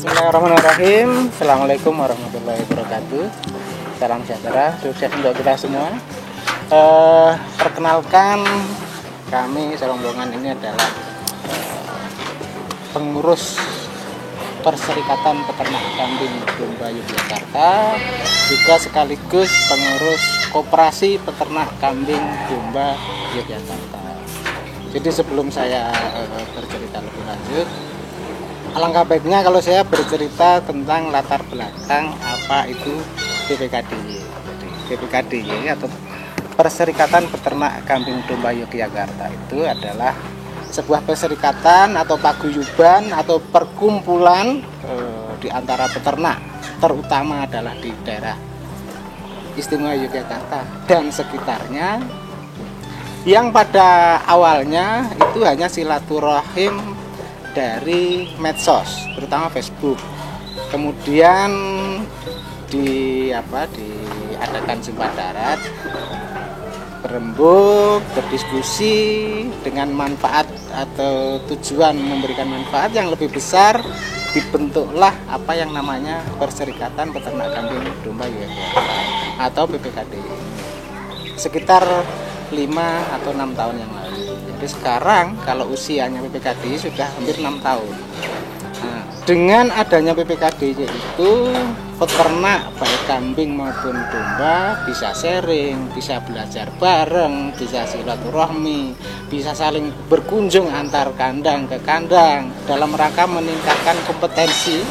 Bismillahirrahmanirrahim. Assalamualaikum warahmatullahi wabarakatuh. Salam sejahtera, sukses untuk kita semua. Perkenalkan, kami serombongan ini adalah pengurus Perserikatan Peternak Kambing Domba Yogyakarta, juga sekaligus pengurus Koperasi Peternak Kambing Domba Yogyakarta. Jadi sebelum saya bercerita lebih lanjut, alangkah baiknya kalau saya bercerita tentang latar belakang apa itu PPKDY. PPKDY atau Perserikatan Peternak Kambing Domba Yogyakarta itu adalah sebuah perserikatan atau paguyuban atau perkumpulan di antara peternak, terutama adalah di daerah Istimewa Yogyakarta dan sekitarnya, yang pada awalnya itu hanya silaturahim dari medsos, terutama Facebook. Kemudian diadakan jumpa darat, berembuk, berdiskusi dengan manfaat atau tujuan memberikan manfaat yang lebih besar, dibentuklah apa yang namanya Perserikatan Peternak Kambing Domba Yogyakarta atau PPKDY sekitar 5 atau 6 tahun yang lalu. Jadi sekarang kalau usianya PPKDY sudah hampir 6 tahun. Nah, dengan adanya PPKDY itu peternak baik kambing maupun domba bisa sharing, bisa belajar bareng, bisa silaturahmi, bisa saling berkunjung antar kandang ke kandang dalam rangka meningkatkan kompetensi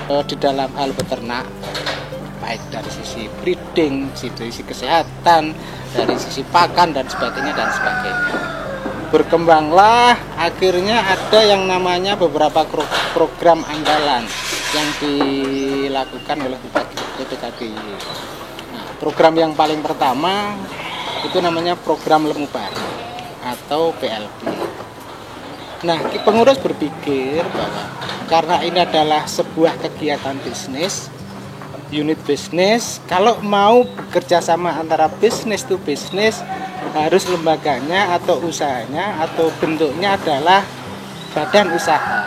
di dalam hal beternak, baik dari sisi breeding, dari sisi kesehatan, dari sisi pakan dan sebagainya. Berkembanglah, akhirnya ada yang namanya beberapa program andalan yang dilakukan oleh PPKDY. Nah, program yang paling pertama itu namanya program Lemu Baru atau PLB. Nah, pengurus berpikir bahwa karena ini adalah sebuah kegiatan bisnis, unit bisnis, kalau mau bekerja sama antara bisnis to bisnis, harus lembaganya atau usahanya atau bentuknya adalah badan usaha.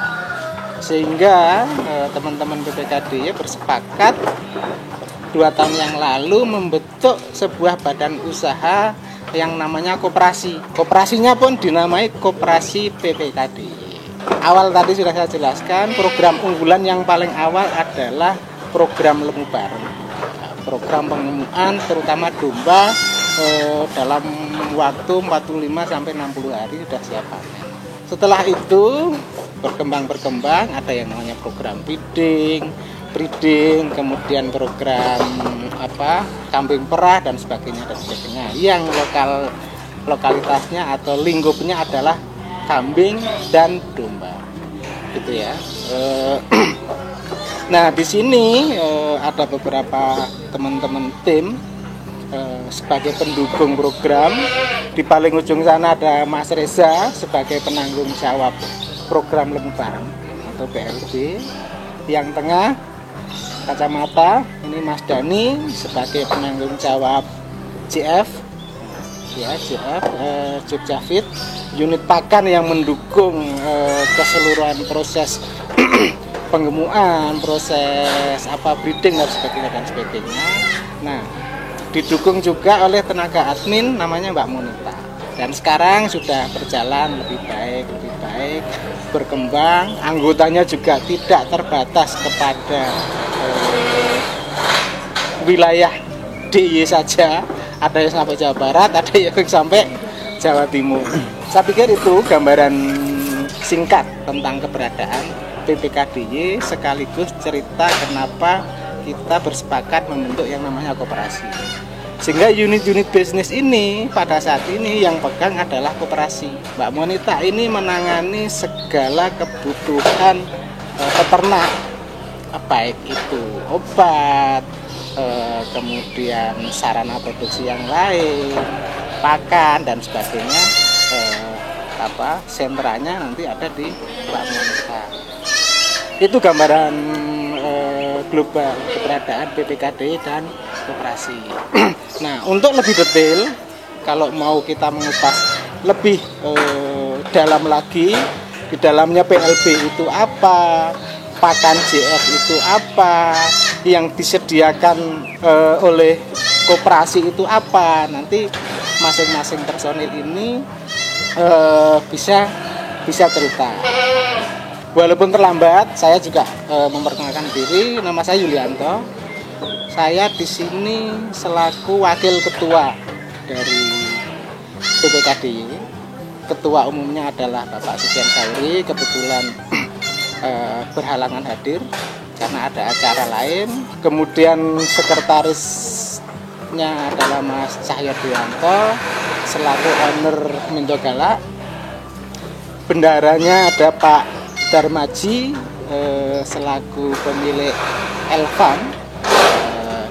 Sehingga teman-teman PPKDY bersepakat 2 tahun yang lalu membentuk sebuah badan usaha yang namanya koperasi. Koperasinya pun dinamai Koperasi PPKDY. Awal tadi sudah saya jelaskan, program unggulan yang paling awal adalah program Lemu Baru. Program pengemuan terutama domba dalam waktu 45 sampai 60 hari sudah siap panen. Setelah itu berkembang, ada yang namanya program breeding, kemudian program kambing perah dan sebagainya. Yang lokalitasnya atau lingkupnya adalah kambing dan domba, gitu ya. Nah, di sini ada beberapa teman-teman tim sebagai pendukung program. Di paling ujung sana ada Mas Reza sebagai penanggung jawab program Lemu Baru atau PLB. Yang tengah kacamata ini Mas Dani sebagai penanggung jawab JF, Jogja Feed, unit pakan yang mendukung keseluruhan proses penggemuan, proses breeding dan sebagainya. Nah, didukung juga oleh tenaga admin namanya Mbak Monita. Dan sekarang sudah berjalan lebih baik, berkembang. Anggotanya juga tidak terbatas kepada wilayah DIY saja. Ada yang sampai Jawa Barat, ada yang sampai Jawa Timur. Saya pikir itu gambaran singkat tentang keberadaan PPKDY sekaligus cerita kenapa kita bersepakat membentuk yang namanya koperasi. Sehingga unit-unit bisnis ini pada saat ini yang pegang adalah koperasi. Mbak Monita ini menangani segala kebutuhan peternak, baik itu obat, kemudian sarana produksi yang lain, pakan dan sebagainya. Sentranya nanti ada di Mbak Monita. Itu gambaran global keberadaan PPKDY dan koperasi. Nah, untuk lebih detail, kalau mau kita mengupas lebih dalam lagi, di dalamnya PLB itu apa, pakan JF itu apa, yang disediakan oleh koperasi itu apa. Nanti masing-masing personil ini bisa cerita. Walaupun terlambat, saya juga memperkenalkan diri. Nama saya Yulianto. Saya di sini selaku wakil ketua dari PPKDY. Ketua umumnya adalah Bapak Sufyan Sauri. Kebetulan berhalangan hadir karena ada acara lain. Kemudian sekretarisnya adalah Mas Cahyo Dianto selaku owner Mindo Galak. Bendaranya ada Pak Darmaji selaku pemilik Elvan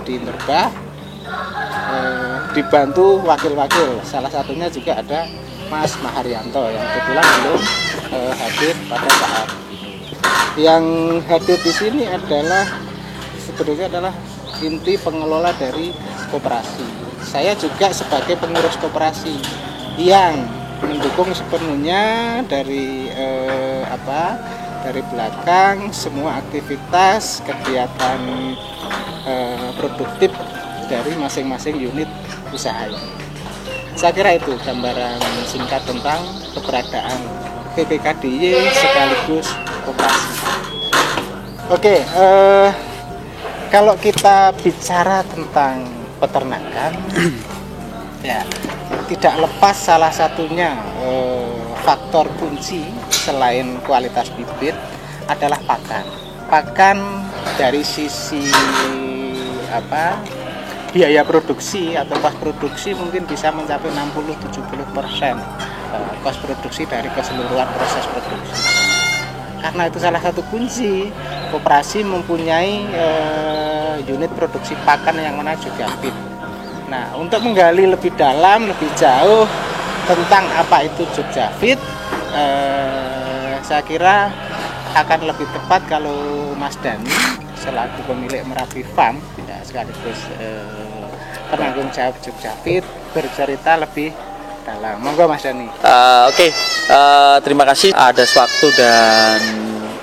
di Merbah, dibantu wakil-wakil, salah satunya juga ada Mas Maharyanto yang kebetulan belum hadir pada saat ini. Yang hadir di sini sebenarnya adalah inti pengelola dari koperasi. Saya juga sebagai pengurus koperasi yang mendukung sepenuhnya dari dari belakang semua aktivitas kegiatan produktif dari masing-masing unit usaha ini. Saya kira itu gambaran singkat tentang keberadaan PPKDY sekaligus koperasi. Oke, kalau kita bicara tentang peternakan, ya tidak lepas salah satunya faktor kunci selain kualitas bibit adalah pakan. Pakan dari sisi biaya produksi atau kos produksi mungkin bisa mencapai 60-70% kos produksi dari keseluruhan proses produksi. Karena itu salah satu kunci koperasi mempunyai unit produksi pakan yang mana juga fit. Nah, untuk menggali lebih dalam, lebih jauh tentang apa itu Jogja Fit, saya kira akan lebih tepat kalau Mas Dani selaku pemilik Merapi Farm, ya, sekaligus penanggung jawab Jogja Fit, bercerita lebih dalam. Monggo Mas Dani. Terima kasih atas waktu dan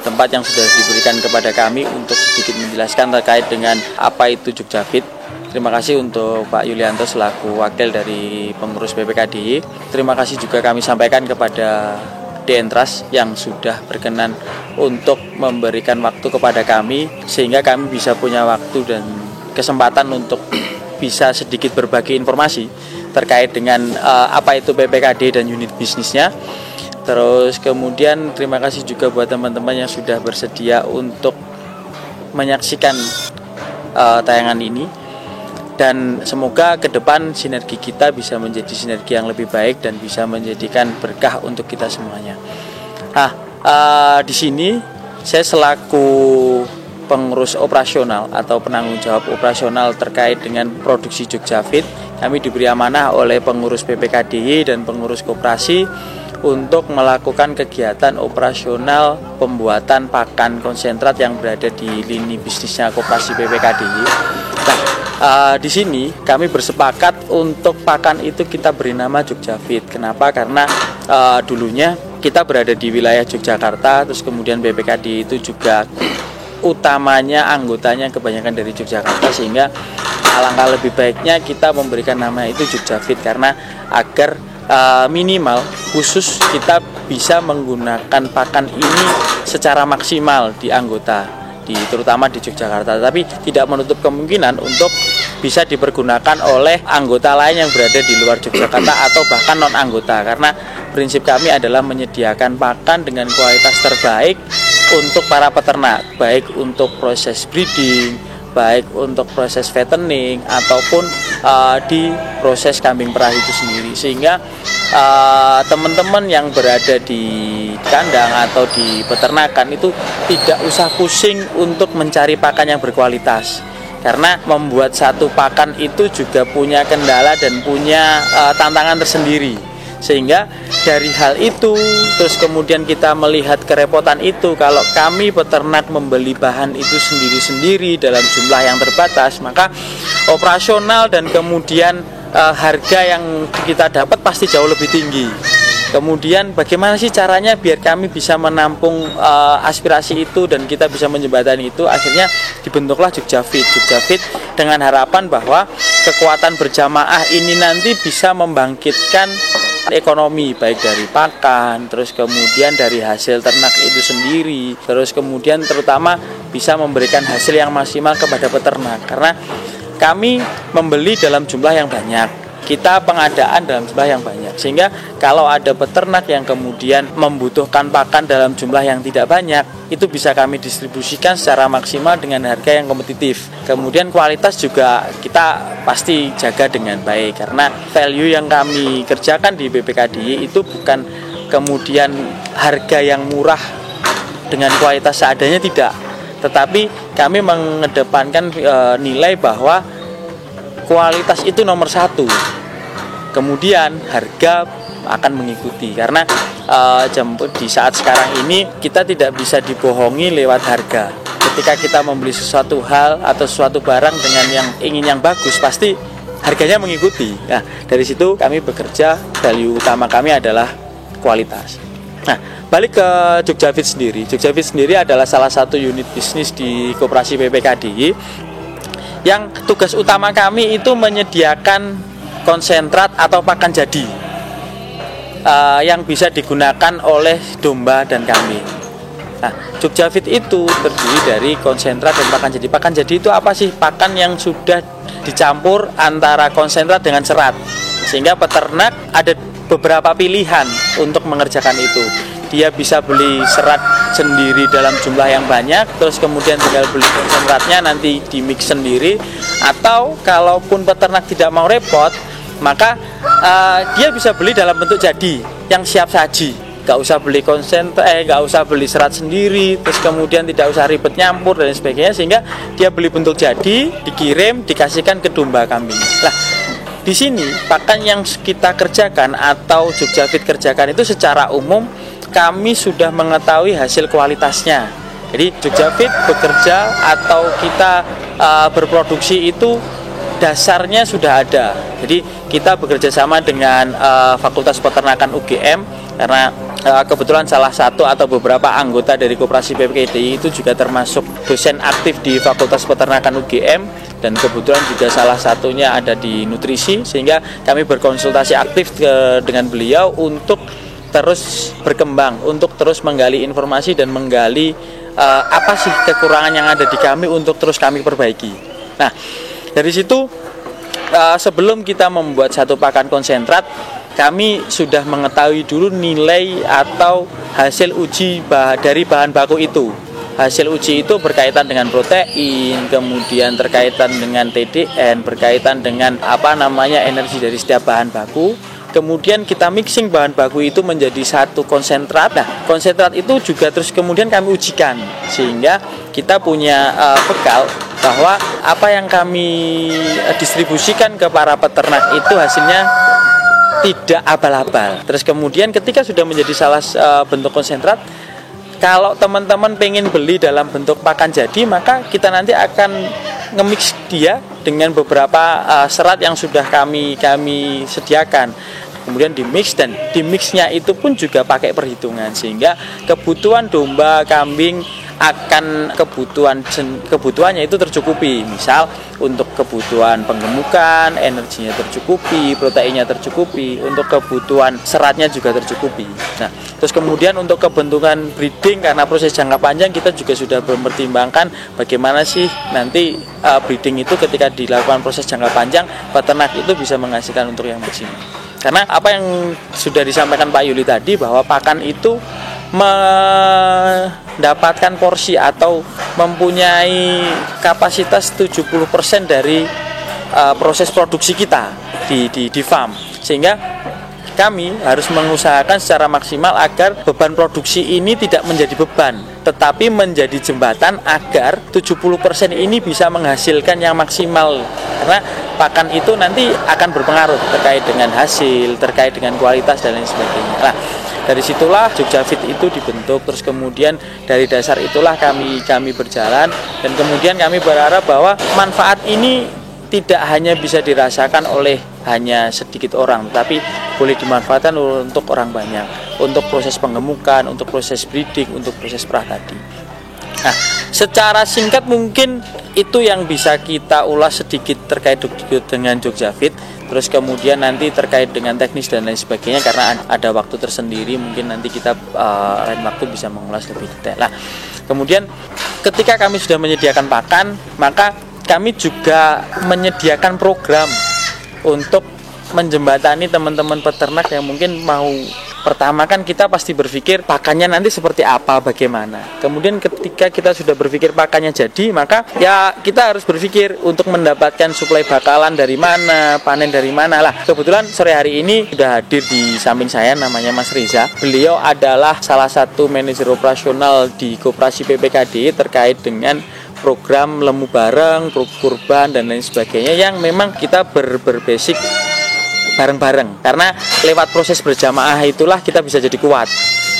tempat yang sudah diberikan kepada kami untuk sedikit menjelaskan terkait dengan apa itu Jogja Fit. Terima kasih untuk Pak Yulianto selaku wakil dari pengurus PPKDY. Terima kasih juga kami sampaikan kepada DN Trust yang sudah berkenan untuk memberikan waktu kepada kami sehingga kami bisa punya waktu dan kesempatan untuk bisa sedikit berbagi informasi terkait dengan apa itu PPKDY dan unit bisnisnya. Terus kemudian terima kasih juga buat teman-teman yang sudah bersedia untuk menyaksikan tayangan ini. Dan semoga ke depan sinergi kita bisa menjadi sinergi yang lebih baik dan bisa menjadikan berkah untuk kita semuanya. Di sini saya selaku pengurus operasional atau penanggung jawab operasional terkait dengan produksi Jogja Fit. Kami diberi amanah oleh pengurus PPKDY dan pengurus koperasi untuk melakukan kegiatan operasional pembuatan pakan konsentrat yang berada di lini bisnisnya koperasi PPKDY. Di sini kami bersepakat untuk pakan itu kita beri nama Jogja Fit. Kenapa? Karena dulunya kita berada di wilayah Yogyakarta, terus kemudian PPKDY itu juga utamanya anggotanya kebanyakan dari Yogyakarta, sehingga alangkah lebih baiknya kita memberikan nama itu Jogja Fit karena agar minimal khusus kita bisa menggunakan pakan ini secara maksimal di anggota. Terutama di Yogyakarta, tapi tidak menutup kemungkinan untuk bisa dipergunakan oleh anggota lain yang berada di luar Yogyakarta atau bahkan non anggota, karena prinsip kami adalah menyediakan pakan dengan kualitas terbaik untuk para peternak, baik untuk proses breeding, baik untuk proses fattening ataupun di proses kambing perah itu sendiri, sehingga teman-teman yang berada di kandang atau di peternakan itu tidak usah pusing untuk mencari pakan yang berkualitas, karena membuat satu pakan itu juga punya kendala dan punya tantangan tersendiri. Sehingga dari hal itu, terus kemudian kita melihat kerepotan itu, kalau kami peternak membeli bahan itu sendiri-sendiri dalam jumlah yang terbatas, maka operasional dan kemudian harga yang kita dapat pasti jauh lebih tinggi. Kemudian bagaimana sih caranya biar kami bisa menampung aspirasi itu dan kita bisa menjembatani itu. Akhirnya dibentuklah Jugjafit. Jugjafit dengan harapan bahwa kekuatan berjamaah ini nanti bisa membangkitkan ekonomi, baik dari pakan, terus kemudian dari hasil ternak itu sendiri, terus kemudian terutama bisa memberikan hasil yang maksimal kepada peternak. Karena kami membeli dalam jumlah yang banyak, kita pengadaan dalam jumlah yang banyak, sehingga kalau ada peternak yang kemudian membutuhkan pakan dalam jumlah yang tidak banyak, itu bisa kami distribusikan secara maksimal dengan harga yang kompetitif. Kemudian kualitas juga kita pasti jaga dengan baik, karena value yang kami kerjakan di BPKDY itu bukan kemudian harga yang murah dengan kualitas seadanya, tidak, tetapi kami mengedepankan nilai bahwa kualitas itu nomor satu, kemudian harga akan mengikuti. Karena di saat sekarang ini kita tidak bisa dibohongi lewat harga. Ketika kita membeli sesuatu hal atau sesuatu barang dengan yang bagus, pasti harganya mengikuti. Nah, dari situ kami bekerja, value utama kami adalah kualitas. Nah, balik ke Jugjafit sendiri. Jugjafit sendiri adalah salah satu unit bisnis di Koperasi BPKDY yang tugas utama kami itu menyediakan konsentrat atau pakan jadi yang bisa digunakan oleh domba dan kambing. Nah, Jugjafit itu terdiri dari konsentrat dan pakan jadi. Pakan jadi itu apa sih? Pakan yang sudah dicampur antara konsentrat dengan serat, sehingga peternak ada beberapa pilihan untuk mengerjakan itu. Dia bisa beli serat sendiri dalam jumlah yang banyak, terus kemudian tinggal beli konsentratnya nanti di mix sendiri, atau kalaupun peternak tidak mau repot, maka dia bisa beli dalam bentuk jadi yang siap saji, gak usah beli gak usah beli serat sendiri, terus kemudian tidak usah ribet nyampur dan sebagainya, sehingga dia beli bentuk jadi, dikirim, dikasihkan ke domba kambing. Nah, di sini pakan yang kita kerjakan atau Jugjafit kerjakan itu secara umum kami sudah mengetahui hasil kualitasnya. Jadi Jugjafit bekerja atau kita berproduksi itu dasarnya sudah ada. Jadi kita bekerja sama dengan Fakultas Peternakan UGM, karena kebetulan salah satu atau beberapa anggota dari Koperasi BPKDY itu juga termasuk dosen aktif di Fakultas Peternakan UGM, dan kebetulan juga salah satunya ada di nutrisi, sehingga kami berkonsultasi aktif dengan beliau untuk terus berkembang, untuk terus menggali informasi dan menggali apa sih kekurangan yang ada di kami untuk terus kami perbaiki. Nah, dari situ sebelum kita membuat satu pakan konsentrat, kami sudah mengetahui dulu nilai atau hasil uji dari bahan baku itu. Hasil uji itu berkaitan dengan protein, kemudian berkaitan dengan TDN, berkaitan dengan energi dari setiap bahan baku. Kemudian kita mixing bahan baku itu menjadi satu konsentrat. Nah, konsentrat itu juga terus kemudian kami ujikan, sehingga kita punya bekal bahwa apa yang kami distribusikan ke para peternak itu hasilnya tidak abal-abal. Terus kemudian ketika sudah menjadi salah bentuk konsentrat, kalau teman-teman pengen beli dalam bentuk pakan jadi, maka kita nanti akan nge-mix dia dengan beberapa serat yang sudah kami sediakan. Kemudian dimix, dan dimixnya itu pun juga pakai perhitungan, sehingga kebutuhan domba, kambing akan kebutuhannya itu tercukupi. Misal untuk kebutuhan penggemukan, energinya tercukupi, proteinnya tercukupi, untuk kebutuhan seratnya juga tercukupi. Nah, terus kemudian untuk kebentukan breeding, karena proses jangka panjang, kita juga sudah mempertimbangkan bagaimana sih nanti breeding itu ketika dilakukan proses jangka panjang, peternak itu bisa menghasilkan untuk yang maksimal. Karena apa yang sudah disampaikan Pak Yuli tadi, bahwa pakan itu mendapatkan porsi atau mempunyai kapasitas 70% dari proses produksi kita di farm, sehingga kami harus mengusahakan secara maksimal agar beban produksi ini tidak menjadi beban, tetapi menjadi jembatan agar 70% ini bisa menghasilkan yang maksimal. Karena pakan itu nanti akan berpengaruh terkait dengan hasil, terkait dengan kualitas dan lain sebagainya. Nah, dari situlah Jugjafit itu dibentuk. Terus kemudian dari dasar itulah kami berjalan, dan kemudian kami berharap bahwa manfaat ini tidak hanya bisa dirasakan oleh hanya sedikit orang, tetapi boleh dimanfaatkan untuk orang banyak, untuk proses penggemukan, untuk proses breeding, untuk proses perah tadi. Nah, secara singkat mungkin itu yang bisa kita ulas sedikit terkait dengan Jogjafit. Terus kemudian nanti terkait dengan teknis dan lain sebagainya, karena ada waktu tersendiri, mungkin nanti kita lain waktu bisa mengulas lebih detail. Nah, kemudian ketika kami sudah menyediakan pakan, maka kami juga menyediakan program untuk menjembatani teman-teman peternak yang mungkin mau. Pertama kan kita pasti berpikir pakannya nanti seperti apa, bagaimana. Kemudian ketika kita sudah berpikir pakannya jadi, maka ya kita harus berpikir untuk mendapatkan suplai bakalan dari mana, panen dari mana lah. Kebetulan sore hari ini sudah hadir di samping saya, namanya Mas Reza. Beliau adalah salah satu manajer operasional di Koperasi PPKD terkait dengan program Lemu Bareng, kurban dan lain sebagainya, yang memang kita berbasic bareng-bareng, karena lewat proses berjamaah itulah kita bisa jadi kuat,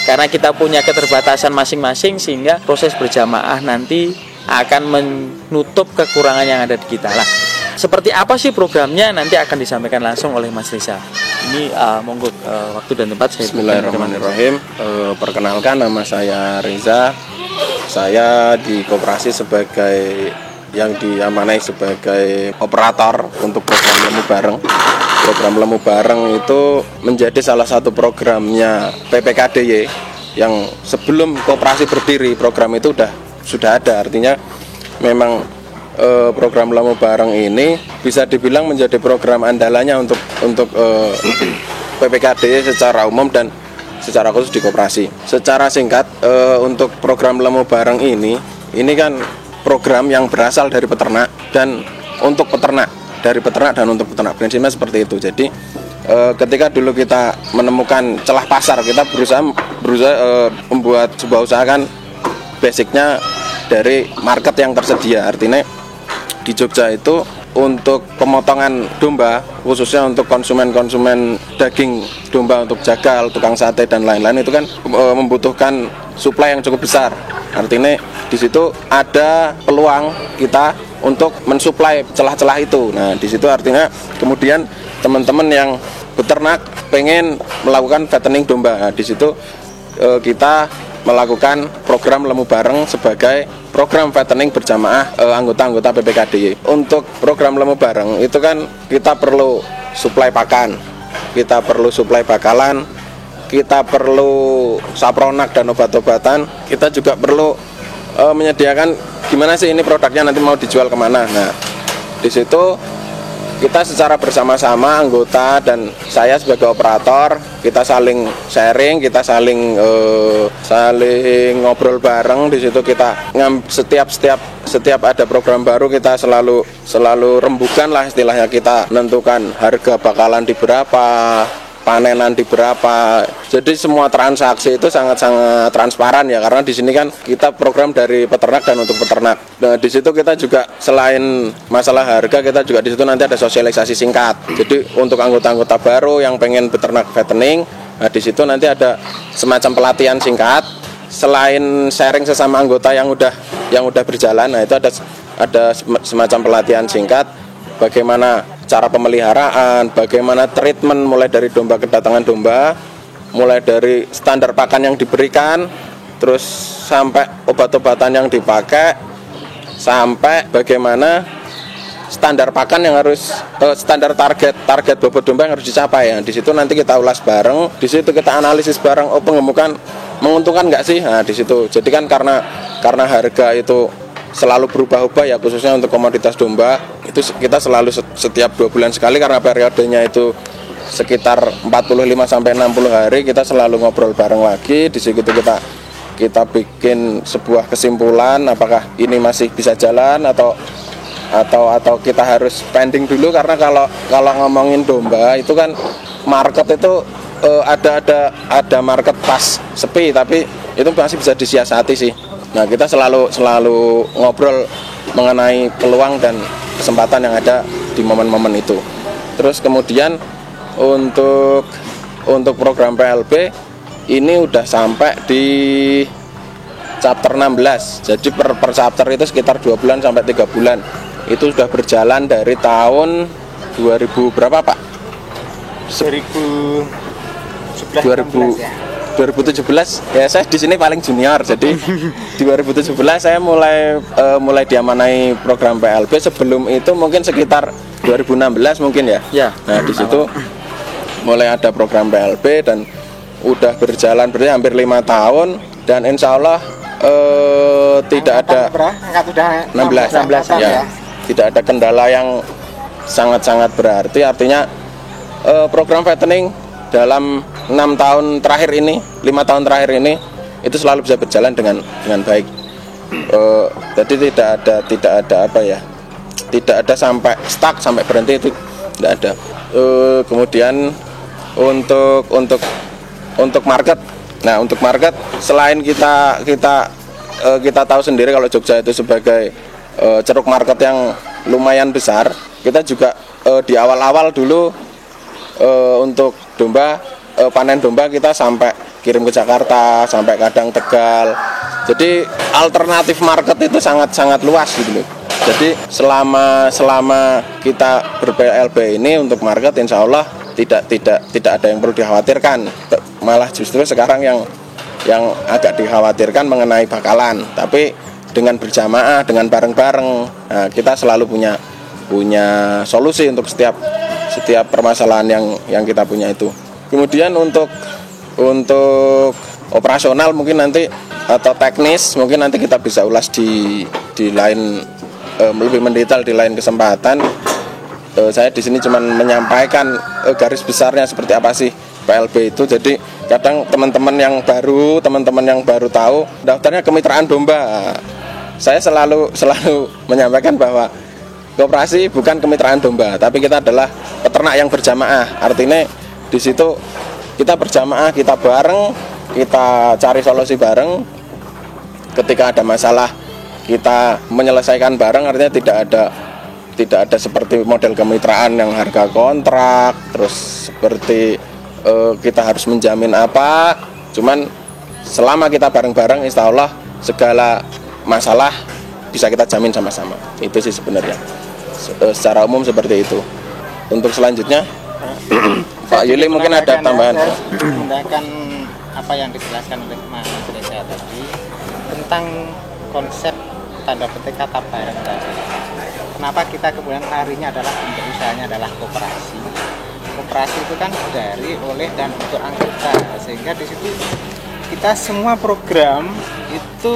karena kita punya keterbatasan masing-masing, sehingga proses berjamaah nanti akan menutup kekurangan yang ada di kita lah. Seperti apa sih programnya nanti akan disampaikan langsung oleh Mas Reza. Ini monggo waktu dan tempat saya. Bismillahirrahmanirrahim. Perkenalkan, nama saya Reza. Saya di koperasi sebagai yang diamanai sebagai operator untuk program Lemu Bareng. Program Lemu Bareng itu menjadi salah satu programnya PPKDY yang sebelum koperasi berdiri, program itu sudah ada. Artinya memang program Lemu Bareng ini bisa dibilang menjadi program andalannya untuk PPKDY secara umum dan secara khusus di koperasi. Secara singkat, untuk program Lemu Bareng ini kan program yang berasal dari peternak dan untuk peternak, dari peternak dan untuk peternak, prinsipnya seperti itu. Jadi ketika dulu kita menemukan celah pasar, kita berusaha membuat sebuah usaha kan basicnya dari market yang tersedia. Artinya di Jogja itu untuk pemotongan domba, khususnya untuk konsumen daging domba, untuk jagal, tukang sate dan lain-lain, itu kan membutuhkan suplai yang cukup besar. Artinya di situ ada peluang kita untuk mensuplai celah-celah itu. Nah, di situ artinya kemudian teman-teman yang beternak pengen melakukan fattening domba. Nah, di situ kita melakukan program Lemu Bareng sebagai program fattening berjamaah anggota-anggota PPKDY. Untuk program Lemu Bareng itu kan kita perlu suplai pakan, kita perlu suplai bakalan, kita perlu sapronak dan obat-obatan, kita juga perlu menyediakan gimana sih ini produknya nanti mau dijual kemana. Nah, di situ kita secara bersama-sama anggota dan saya sebagai operator, kita saling sharing, kita saling ngobrol bareng. Di situ kita setiap ada program baru kita selalu rembukan lah istilahnya, kita menentukan harga bakalan di berapa, panenan di berapa. Jadi semua transaksi itu sangat-sangat transparan ya, karena di sini kan kita program dari peternak dan untuk peternak. Nah, di situ kita juga selain masalah harga, kita juga di situ nanti ada sosialisasi singkat. Jadi untuk anggota-anggota baru yang pengen beternak fattening, nah di situ nanti ada semacam pelatihan singkat. Selain sharing sesama anggota yang udah berjalan, nah itu ada semacam pelatihan singkat bagaimana cara pemeliharaan, bagaimana treatment mulai dari domba, kedatangan domba, mulai dari standar pakan yang diberikan, terus sampai obat-obatan yang dipakai, sampai bagaimana standar pakan yang harus standar target bobot domba yang harus dicapai. Di situ nanti kita ulas bareng, di situ kita analisis bareng, pengemukan menguntungkan nggak sih? Nah, di situ. Jadi kan karena harga itu selalu berubah-ubah ya, khususnya untuk komoditas domba itu kita selalu setiap 2 bulan sekali, karena periodenya itu sekitar 45 sampai 60 hari, kita selalu ngobrol bareng lagi. Di situ kita bikin sebuah kesimpulan apakah ini masih bisa jalan atau kita harus pending dulu, karena kalau ngomongin domba itu kan market itu ada market pas sepi, tapi itu masih bisa disiasati sih. Nah, kita selalu ngobrol mengenai peluang dan kesempatan yang ada di momen-momen itu. Terus kemudian untuk program PLB ini udah sampai di chapter 16. Jadi per chapter itu sekitar 2 bulan sampai 3 bulan. Itu sudah berjalan dari tahun 2000 berapa Pak? 2011 ya. 2017 ya, saya di sini paling junior, jadi di 2017 saya mulai diamanai program PLB. Sebelum itu mungkin sekitar 2016 mungkin ya. Ya. Nah di situ mulai ada program PLB dan udah berjalan berarti hampir 5 tahun, dan insya Allah tidak ada Angkat udah 16 ya. Tidak ada kendala yang sangat-sangat berarti. Artinya program fattening dalam 6 tahun terakhir ini, 5 tahun terakhir ini itu selalu bisa berjalan dengan baik. Jadi tidak ada apa ya, tidak ada sampai stuck, sampai berhenti, itu tidak ada. Kemudian untuk market, nah untuk market selain kita tahu sendiri kalau Jogja itu sebagai ceruk market yang lumayan besar, kita juga di awal-awal dulu untuk domba, panen domba kita sampai kirim ke Jakarta, sampai kadang Tegal. Jadi alternatif market itu sangat luas gitu loh. Jadi selama kita ber-PLB ini untuk market, insya Allah tidak ada yang perlu dikhawatirkan. Malah justru sekarang yang agak dikhawatirkan mengenai bakalan. Tapi dengan berjamaah, dengan bareng-bareng, nah, kita selalu punya solusi untuk setiap permasalahan yang kita punya itu. Kemudian untuk operasional mungkin nanti, atau teknis mungkin nanti kita bisa ulas di lain, lebih mendetail di lain kesempatan. Saya di sini cuma menyampaikan garis besarnya seperti apa sih PLB itu. Jadi kadang teman-teman yang baru tahu daftarnya kemitraan domba. Saya selalu menyampaikan bahwa koperasi bukan kemitraan domba, tapi kita adalah peternak yang berjamaah. Artinya di situ kita berjamaah, kita bareng, kita cari solusi bareng. Ketika ada masalah kita menyelesaikan bareng. Artinya tidak ada seperti model kemitraan yang harga kontrak, terus seperti kita harus menjamin apa. Cuman selama kita bareng-bareng, insya Allah segala masalah bisa kita jamin sama-sama. Itu sih sebenarnya secara umum seperti itu. Untuk selanjutnya Pak Yuli mungkin ada tambahan. Menggunakan apa yang dijelaskan oleh Mas Reza tadi tentang konsep tanda petik kata bareng tadi. Kenapa kita kemudian larinya adalah bentuk usahanya adalah koperasi. Koperasi itu kan dari, oleh, dan untuk anggota, sehingga di situ kita semua program itu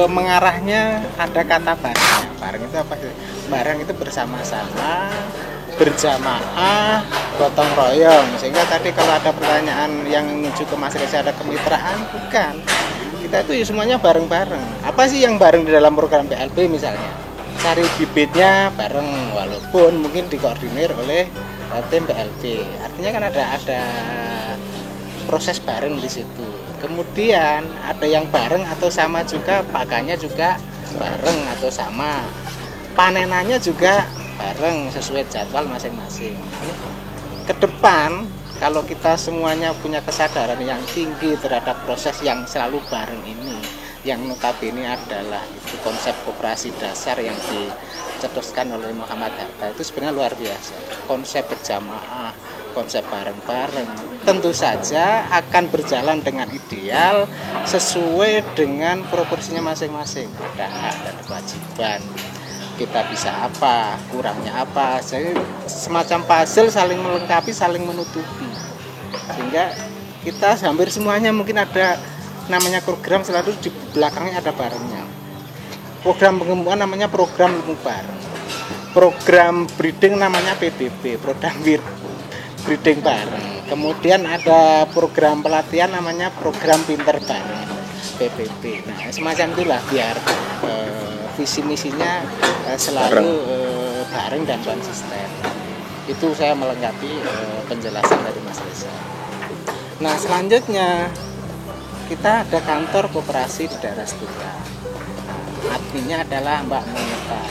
mengarahnya ada kata bareng. Bareng itu apa sih? Bareng itu bersama-sama, berjamaah, gotong royong. Sehingga tadi kalau ada pertanyaan yang menuju ke Mas Reza ada kemitraan, bukan. Kita itu ya semuanya bareng-bareng. Apa sih yang bareng di dalam program PLB misalnya? Cari bibitnya bareng, walaupun mungkin dikoordinir oleh tim PLB. Artinya kan ada proses bareng di situ. Kemudian ada yang bareng atau sama juga, pakannya juga bareng atau sama, panenannya juga bareng sesuai jadwal masing-masing. Ke depan kalau kita semuanya punya kesadaran yang tinggi terhadap proses yang selalu bareng ini, yang notabene adalah itu konsep koperasi dasar yang dicetuskan oleh Muhammad Hatta, itu sebenarnya luar biasa. Konsep berjamaah, konsep bareng-bareng tentu saja akan berjalan dengan ideal sesuai dengan proporsinya masing-masing. Ada hak dan kewajiban, kita bisa apa, kurangnya apa. Jadi semacam puzzle saling melengkapi, saling menutupi, sehingga kita hampir semuanya mungkin ada namanya program, selalu di belakangnya ada barengnya. Program pengembangan namanya program ilmu bareng, program breeding namanya PBB, program breeding bareng. Kemudian ada program pelatihan namanya program pinter bareng, PPB. Nah semacam itulah biar visi misinya selalu bareng dan konsisten. Itu saya melengkapi penjelasan dari Mas Reza. Nah selanjutnya kita ada kantor koperasi di daerah Setuka. Adminnya adalah Mbak Monita.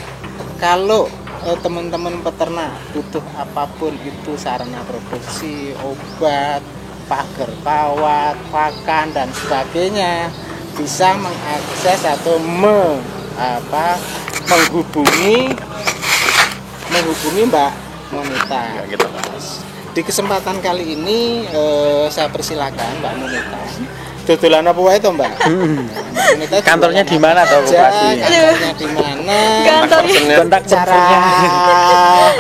Kalau teman-teman peternak butuh apapun itu, sarana produksi, obat, pagar kawat, pakan dan sebagainya, bisa mengakses atau menghubungi Mbak Monita. Ya, gitu. di kesempatan kali ini saya persilakan Mbak Monita. Dodolan apa wae to, Mbak? Mbak Monita Kantornya di mana toh aja, koperasi? kantornya di mana? Kontak Cara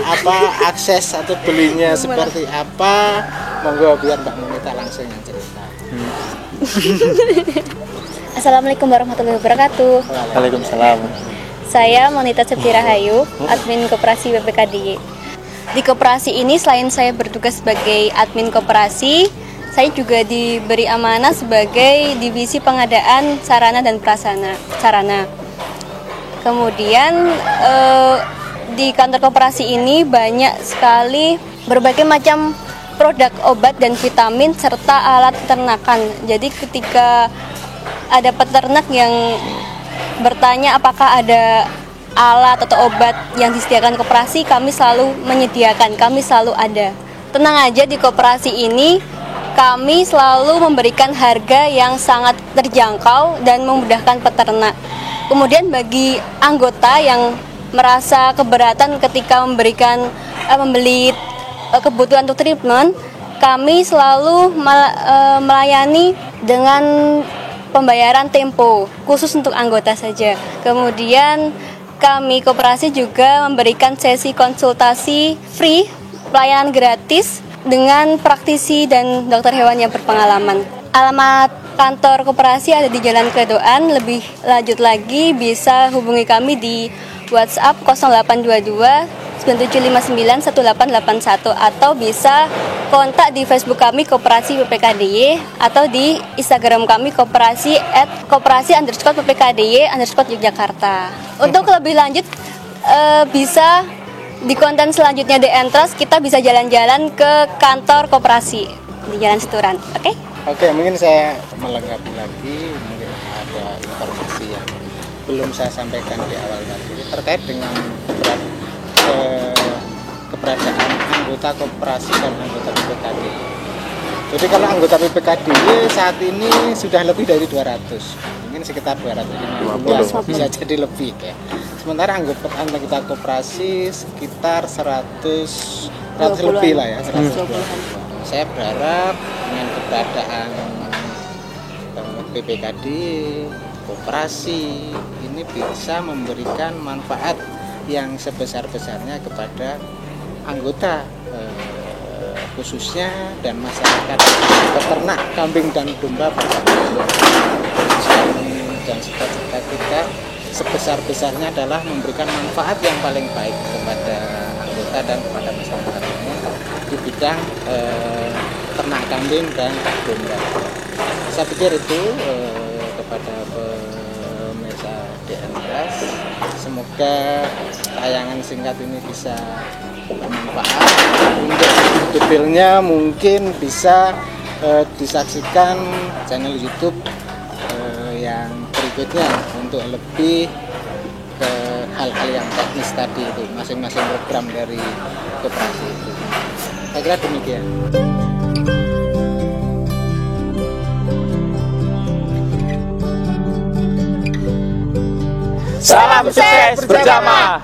personnya. akses atau belinya seperti apa? Monggo biar Mbak Monita langsung yang cerita. Assalamualaikum warahmatullahi wabarakatuh. Waalaikumsalam. Saya Monita Septi Rahayu, admin koperasi BPKDY. Di koperasi ini selain saya bertugas sebagai admin koperasi, saya juga diberi amanah sebagai divisi pengadaan sarana dan sarana. Kemudian di kantor koperasi ini banyak sekali berbagai macam produk obat dan vitamin serta alat peternakan. Jadi ketika ada peternak yang bertanya apakah ada alat atau obat yang disediakan koperasi, kami selalu menyediakan, kami selalu ada. Tenang aja, di koperasi ini kami selalu memberikan harga yang sangat terjangkau dan memudahkan peternak. Kemudian bagi anggota yang merasa keberatan ketika membeli kebutuhan untuk treatment, kami selalu melayani dengan pembayaran tempo khusus untuk anggota saja. Kemudian kami koperasi juga memberikan sesi konsultasi free, pelayanan gratis dengan praktisi dan dokter hewan yang berpengalaman. Alamat kantor koperasi ada di Jalan Kledoan. Lebih lanjut lagi bisa hubungi kami di WhatsApp 0822 9759 1881 atau bisa kontak di Facebook kami Koperasi PPKDY atau di Instagram kami koperasi_PPKDY_Yogyakarta. Untuk lebih lanjut bisa di konten selanjutnya The Entrust, kita bisa jalan-jalan ke kantor koperasi di Jalan Seturan. Oke, mungkin saya melengkapi lagi, mungkin ada informasi yang belum saya sampaikan di awal tadi terkait dengan keberadaan anggota koperasi dan anggota PPKDY. Jadi kalau anggota PPKDY saat ini sudah lebih dari 200, mungkin sekitar 250 bisa jadi lebih ya. Sementara anggota koperasi sekitar 100 lebih lah ya, 120. Saya berharap dengan keberadaan PPKDY, koperasi ini bisa memberikan manfaat yang sebesar-besarnya kepada anggota khususnya dan masyarakat peternak kambing dan domba pada dan cita-cita kita sebesar-besarnya adalah memberikan manfaat yang paling baik kepada anggota dan kepada masyarakat ini di bidang ternak kambing dan domba. Saya pikir itu kepada pemirsa DNS, semoga tayangan singkat ini bisa bermanfaat. Untuk detailnya mungkin bisa disaksikan channel YouTube yang berikutnya untuk lebih ke hal-hal yang teknis tadi itu masing-masing program dari koperasi itu. Saya kira demikian. Salam sukses bersama.